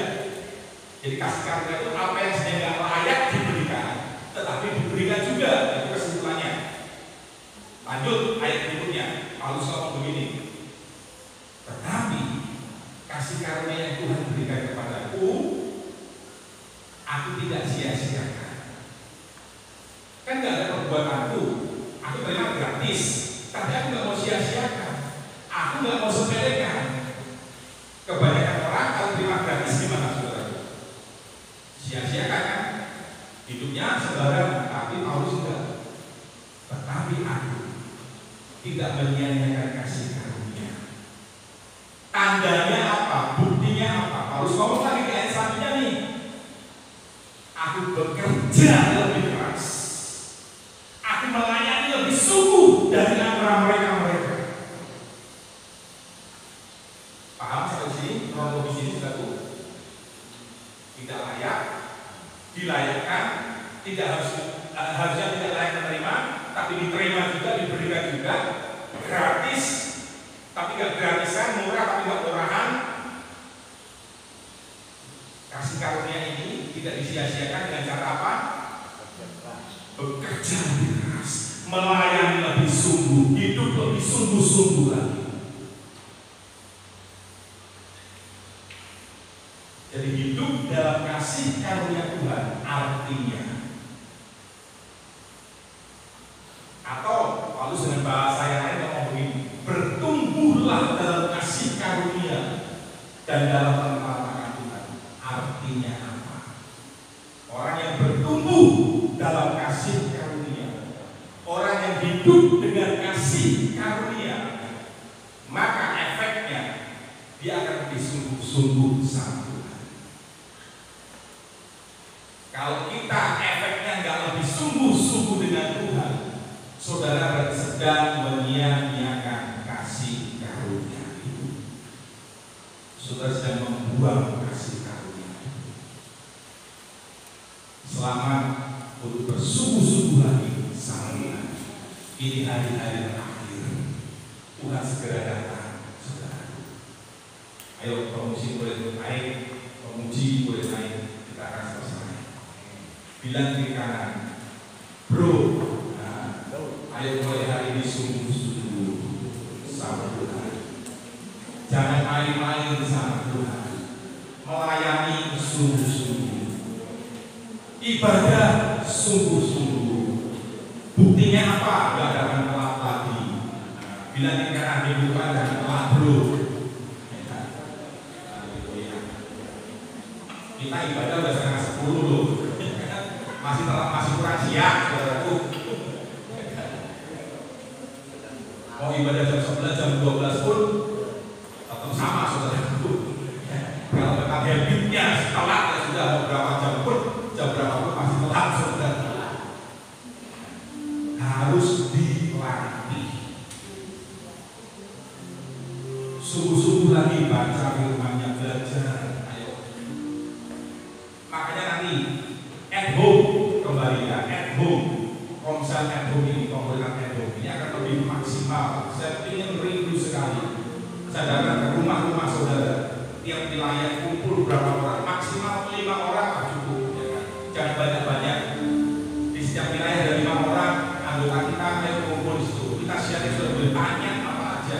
Jadi kasih karunia itu apa yang sedang nggak layak diberikan, tetapi diberikan juga. Itu kesimpulannya. Lanjut ayat berikutnya, Paulus ngomong begini. Tetapi kasih karunia yang Tuhan berikan kepadaku, aku tidak sia-siakan. Kan nggak ada perbuatanku, aku terima gratis, tapi aku nggak mau sia-siakan. Aku nggak mau sepelekan. Kebanyakan orang kalau terima gratis gimana saudara? Sia-siakan kan? Hidupnya sembarangan. Tapi Paulus enggak. Tetapi aku tidak menyia-nyiakan kasih karunia. Tandanya apa? Buktinya apa? Paulus ngomong lagi di ayat selanjutnya nih. Aku bekerja lebih keras. Aku melayani lebih sungguh dari antara mereka. Paham sampai sini? Kronologis ini sudah tuh. Tidak layak, dilayakkan, tidak harusnya tidak layak menerima, tapi diterima juga, diberikan juga, gratis, tapi gak gratisan, murah tapi gak murahan. Kasih karunia ini tidak disia-siakan dengan cara apa? Bekerja lebih keras, melayani lebih sungguh, hidup lebih sungguh-sungguh lagi. Jadi hidup dalam kasih karunia Tuhan artinya, atau Paulus dengan bahasa yang lain ngomong begini, bertumbuhlah dalam kasih karunia dan dalam pengenalan Tuhan. Artinya apa? Orang yang bertumbuh dalam kasih karunia, orang yang hidup dengan kasih karunia, maka efeknya dia akan lebih sungguh-sungguh sama Tuhan. Kalau kita efeknya nggak lebih sungguh-sungguh dengan Tuhan, saudara berarti sedang menyia-nyiakan kasih karunia itu. Saudara sedang membuang kasih karunia itu. Selamat untuk bersungguh-sungguh lagi sama Tuhan. Ini hari-hari terakhir. Tuhan segera datang, saudara. Ayo pemuji boleh naik, pemuji boleh naik, kita akan selesai. Bilang di kanan, bro, nah, ayo mulai hari ini sungguh-sungguh sama Tuhan. Jangan main-main sama Tuhan. Melayani sungguh-sungguh, ibadah sungguh-sungguh. Buktinya apa? Gak akan telat lagi. Bilang di kanan, minggu depan jangan telat, bro. Kita ibadah udah 9:30 loh. Masih kurang siang, saudaraku. Mau ibadah jam 11, jam 12 pun tetap sama, saudaraku. Kalau memang habitnya telat, ya sudah mau berapa jam pun masih telat, saudara. Harus dilatih. baca firman-Nya, belajar. Ayo. Makanya nanti at home kembali ya, at home. Komsel at home ini, komunitas at home ini akan lebih maksimal. Saya ingin rindu sekali. Saya datang ke rumah-rumah saudara, tiap wilayah kumpul berapa orang, maksimal 5 orang cukup. Ya kan? Jangan banyak-banyak. Di setiap wilayah ada 5 orang anggota kita yang kumpul di situ. Kita sharing, sudah bertanya apa aja.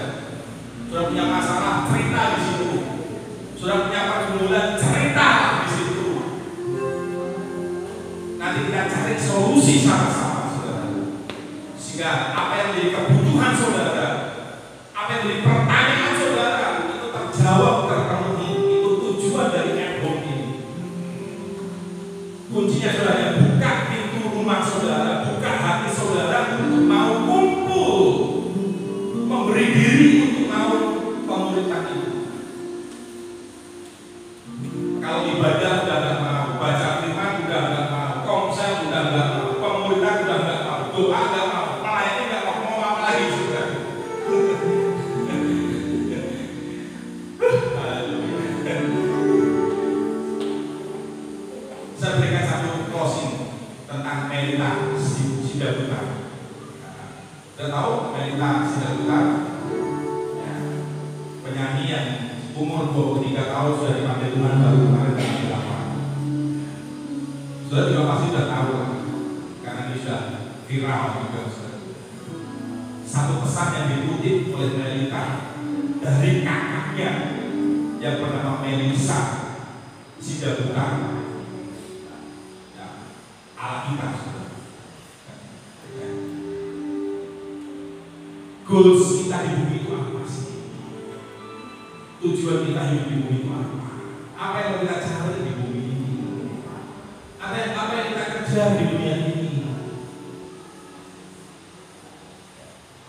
Sudah punya masalah, cerita di situ. Sudah punya pergumulan, cerita di situ. Nanti kita cari solusi sama-sama, saudara. Sehingga apa yang menjadi kebutuhan saudara, apa yang menjadi pertanyaan saudara, itu terjawab, terpenuhi. Itu tujuan dari at home ini. Kuncinya saudara, buka pintu rumah saudara, buka hati saudara untuk mau kumpul, memberi diri untuk mau komunitas itu. Kalau ibadah udah nggak mau, baca firman udah nggak mau, komsel udah nggak mau, komunitas udah nggak mau, doa nggak mau, melayani nggak mau apa lagi saudara. Saya berikan satu closing tentang Melita Sidabuta. Sudah tahu Melita Sidabuta? Ya. Penyanyi yang umur 23 tahun sudah dipanggil Tuhan baru kemarin tanggal 8. Sudah juga pasti sudah tahu lah, karena ini sudah viral juga. Satu pesan yang dikutip oleh Melita dari kakaknya yang bernama Melisa Sidabuta. Alkitab sudah. Goals kita di bumi itu apa sih? Tujuan kita hidup di bumi itu apa? Apa yang kita cari di bumi ini? Apa yang kita kerja di dunia ini?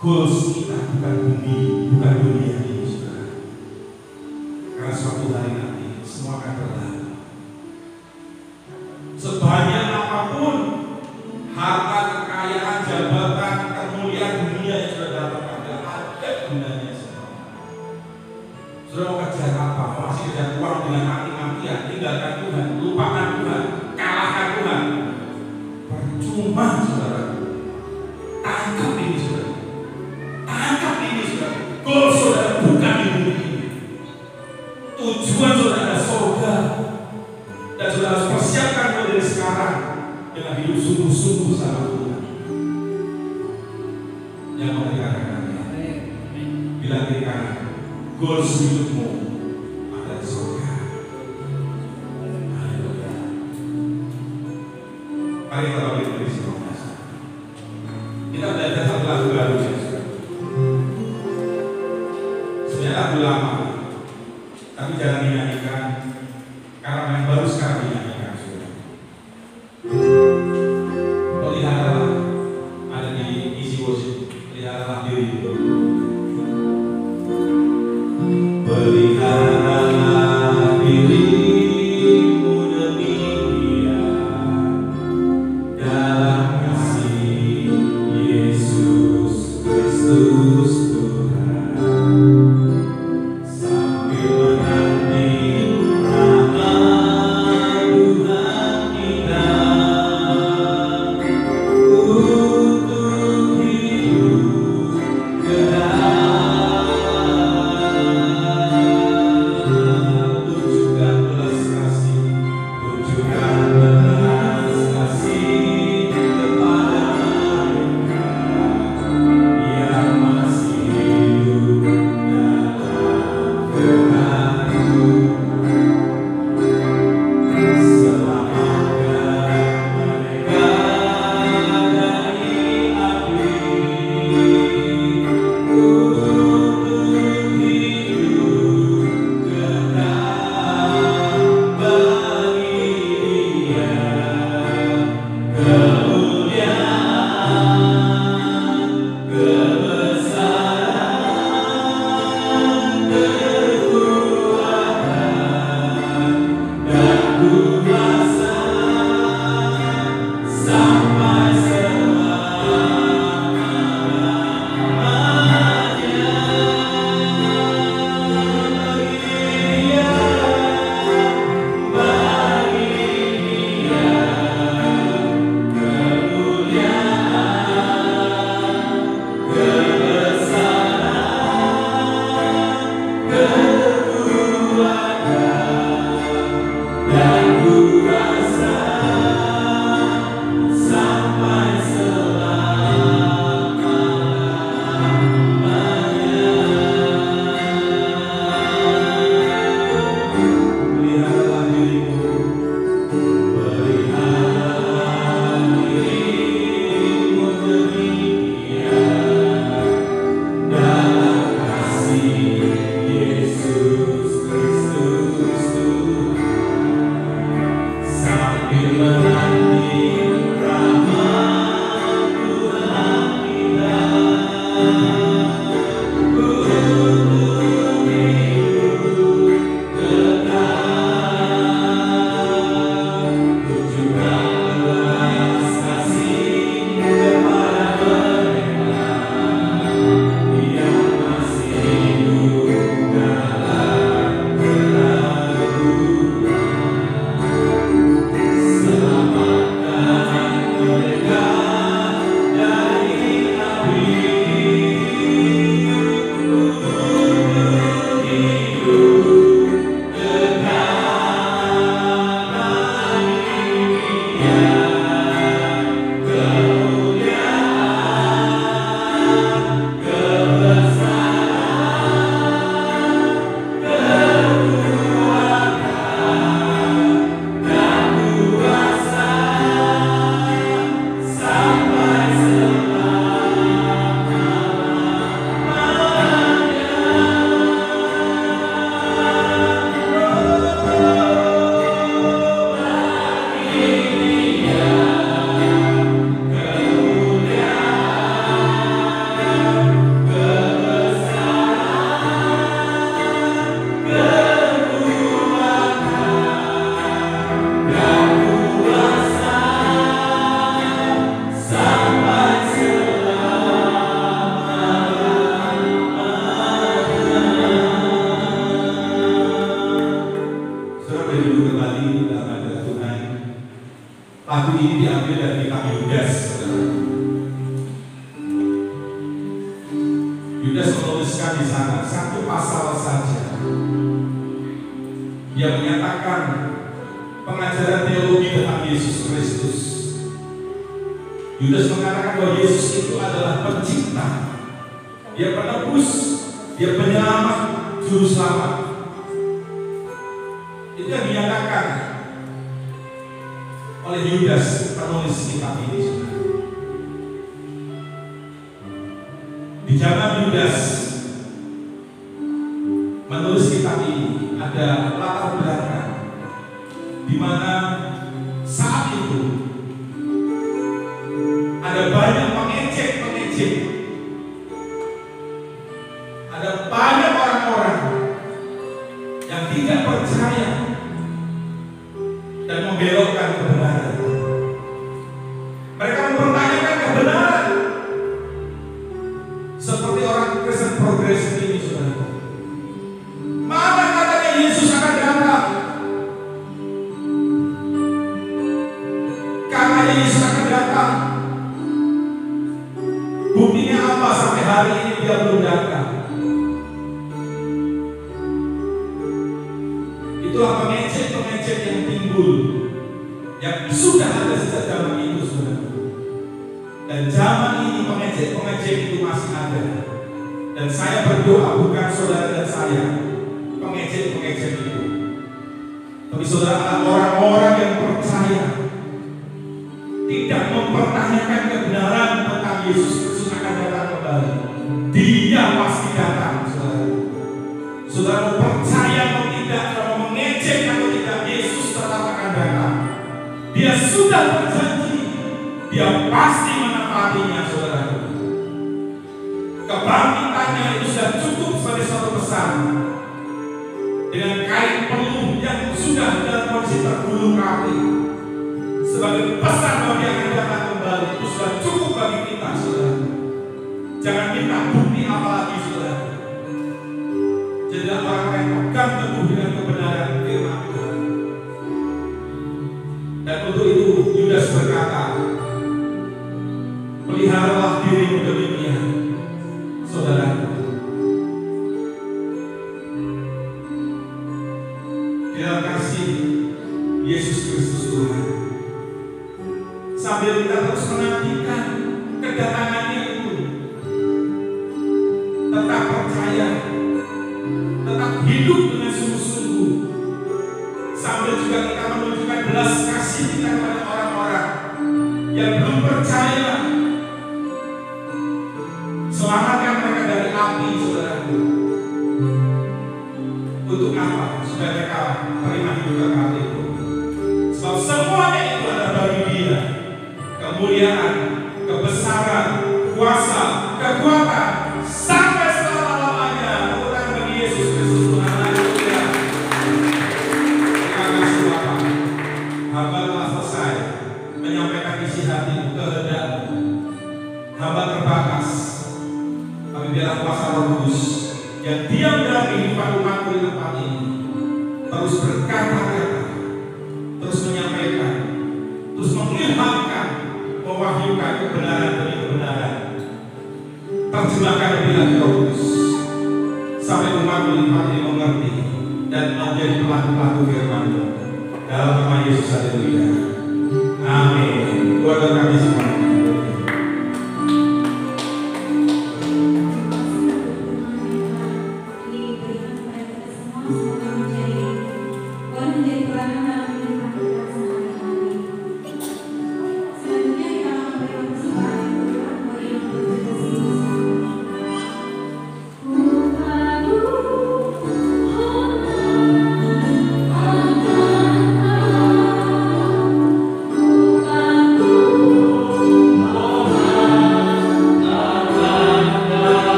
Goals kita bukan bumi, bukan dunia ini, saudara. Karena suatu hari nanti semua akan berlalu. Sebanyak apapun harta, kekayaan, jabatan, kemuliaan dunia yang sudah dapatkan, tidak ada gunanya semua. Sudah mau kejar apa? Masih kejar uang dengan mati-matian, tinggalkan Tuhan, lupakan Tuhan, kalahkan Tuhan. Percuma, saudara. Tangkap ini, saudara. Tangkap ini, saudara. Goal saudara bukan di bumi ini. Tujuan saudara adalah surga. Dan saudara harus persiapkan dari sekarang dengan hidup sungguh-sungguh sama Tuhan. Yang mau dikatakan, bila dikatakan goals hidupmu ada di surga. Haleluya. Mari kita balik dari sini. Kita belajar satu lagu baru. Sebenarnya lagu lama, tapi jangan dinyanyikan karena yang baru sekarang dinyanyikan sudah. Peliharalah, ada di isi worship. Peliharalah diri. Peliharalah dirimu demi Dia dalam kasih Yesus. Lagu ini diambil dari kitab Yudas. Yudas menuliskan di sana satu pasal saja. Dia menyatakan pengajaran teologi tentang Yesus Kristus. Yudas mengatakan bahwa Yesus itu adalah pencipta, dia penebus, dia penyelamat, juru selamat. Itu yang dinyatakan oleh Yudas, penulis kitab ini. Di zaman Yudas menulis kitab ini ada latar belakang di mana saat itu ada banyak pengecek, ada banyak orang-orang yang tidak percaya dan membelokkan kebenaran. Mereka mempertanyakan kebenaran seperti orang Kristen progresif ini, saudara. Mana katanya Yesus akan datang? Katanya Yesus akan datang. Buktinya apa sampai hari ini dia belum datang? Itulah pengecek yang timbul, yang sudah ada sejak zaman itu, saudara. Dan zaman ini pengecek itu masih ada. Dan saya berdoa bukan saudara dan saya pengecek itu, tapi saudara orang-orang yang percaya, tidak mempertanyakan kebenaran tentang Yesus Kristus akan datang kembali. Dia pasti datang, saudara. Saudara percaya atau tidak, kalau mengecek atau tidak, Yesus tetap akan datang. Dia sudah berjanji, dia pasti menepatinya, saudara. Kebangkitannya itu sudah cukup sebagai suatu pesan. Dengan kain peluh yang sudah dalam kondisi tergulung rapi, sebagai pesan bahwa dia akan datang kembali, itu sudah cukup bagi kita, saudara. Jangan minta bukti apa lagi, saudara. Jadilah orang yang pegang teguh dengan kebenaran firman Tuhan. Dan untuk itu Yudas berkata, peliharalah dirimu demikian, saudara. Di dalam kasih Yesus Kristus Tuhan, sambil kita terus menantikan kedatangannya itu, tetap percaya, tetap hidup dengan sungguh-sungguh, sambil juga kita menunjukkan belas kasih kita kepada orang-orang yang belum percaya. Selamatkan mereka dari api, saudaraku. Untuk apa? Supaya mereka terima hidup kekal itu. Sebab semuanya itu kemuliaan, kebesaran, kuasa, kekuatan sampai selama-lamanya. Tepuk tangan bagi Yesus Kristus Tuhan. Haleluya. Terima kasih Bapa. Hamba telah selesai menyampaikan isi hatimu, kehendakmu. Hamba terbatas. Tapi biarlah kuasa Roh Kudus yang diam dalam kehidupan umatmu di tempat ini terus berkata-kata, terus menyampaikan, terus mengilhamkan, mewahyukan kebenaran demi kebenaran. Terjemahkan lebih lagi Roh Kudus sampai umatmu di tempat ini mengerti dan menjadi pelaku-pelaku firman-Mu. Dalam nama Yesus, haleluya. Amin. Tuhan kami semua.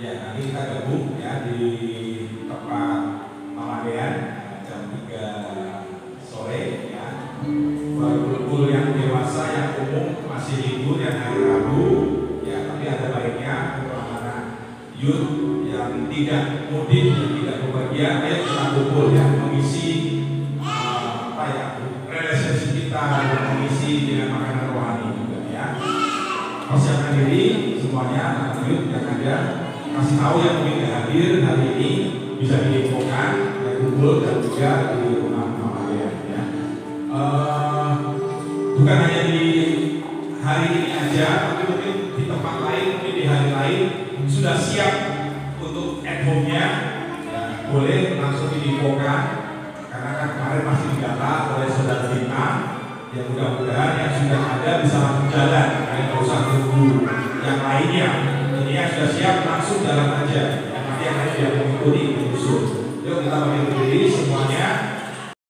Ya, nanti kita gabung ya di tempat Mama Dean jam 3 sore ya. Kumpul yang dewasa, yang umum masih libur yang hari Rabu ya, tapi ada baiknya untuk anak youth yang tidak mudik, yang tidak bepergian, ayo kita kumpul ya, mengisi relationship kita, mengisi dengan makanan rohani juga ya. Persiapkan diri semuanya, anak youth yang ada, kasih tahu yang mungkin tidak hadir hari ini bisa diinfokan, ya, kumpul dan juga di rumah Mama Dean ya. Bukan hanya di hari ini aja, tapi mungkin di tempat lain, mungkin di hari lain sudah siap untuk at home-nya ya, boleh langsung diinfokan karena kan kemarin masih didata oleh saudara Bintang ya, mudah-mudahan yang sudah ada bisa langsung jalan ya, nggak usah tunggu yang lainnya. Ini yang sudah siap langsung jalan aja ya, nanti yang lain yang mengikuti menyusul. Yuk kita bagi diri semuanya